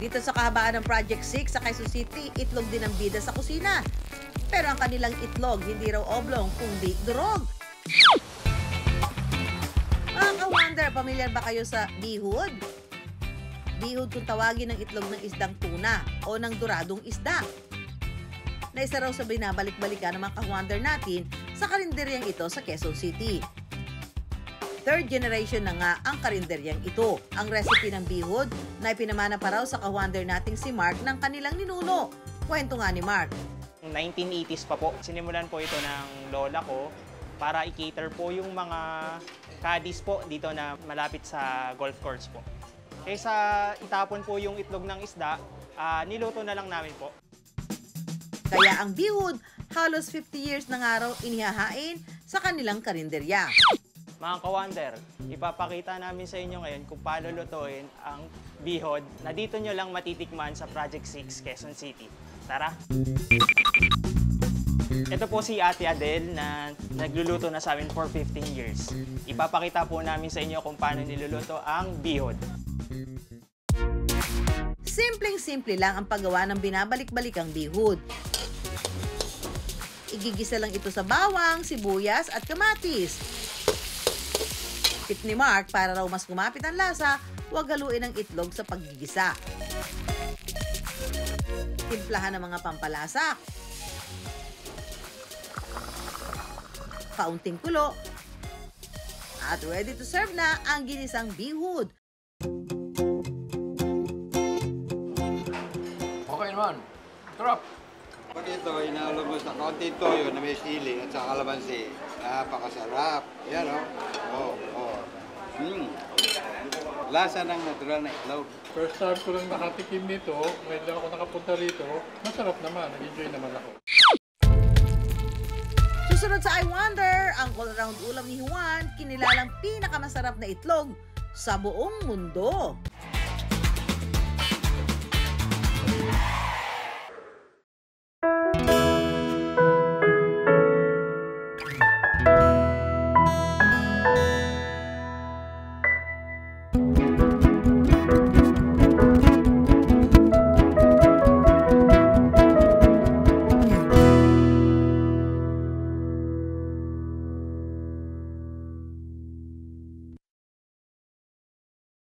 Dito sa kahabaan ng Project 6 sa Quezon City, itlog din ang bida sa kusina. Pero ang kanilang itlog, hindi raw oblong, kundi durog. Mga ka-wonder, pamilyar ba kayo sa bihod? Bihod kung tawagin ng itlog ng isdang tuna o ng doradong isda. Na isa raw sa binabalik-balikan ng mga ka-wonder natin sa karinderyang ito sa Quezon City. Third generation na nga ang karinderyang ito. Ang recipe ng bihod na ipinamana pa raw sa ka-wonder nating si Mark ng kanilang ninuno. Kwento nga ni Mark. 1980s pa po, sinimulan po ito ng lola ko para i-cater po yung mga caddies po dito na malapit sa golf course po. Kaysa itapon po yung itlog ng isda, niluto na lang namin po. Kaya ang bihod, halos 50 years na nga raw inihahain sa kanilang karinderya. Mga ka-wonder, ipapakita namin sa inyo ngayon kung paano lutuin ang bihod na dito nyo lang matitikman sa Project 6, Quezon City. Tara! Ito po si Ate Adele na nagluluto na sa amin for 15 years. Ipapakita po namin sa inyo kung paano niluluto ang bihod. Simpleng-simple lang ang paggawa ng binabalik-balikang bihod. Igigisa lang ito sa bawang, sibuyas at kamatis. Tip ni Mark, para raw mas kumapit ang lasa, huwag haluin ang itlog sa paggigisa. Timplahan ng mga pampalasa. Kaunting kulo. At ready to serve na ang ginisang bihod. Okay naman. Sarap. Pag ito, inalo mo sa kaunting toyo na may siling at sa kalamansi. Napakasarap. Yan o. Lasa ng natural na itlog. First time ko lang nakatikim nito, ngayon lang ako nakapunta rito, masarap naman, nag-enjoy naman ako. Susunod sa I Wonder, ang all-around ulam ni Juan, kinilalang pinakamasarap na itlog sa buong mundo.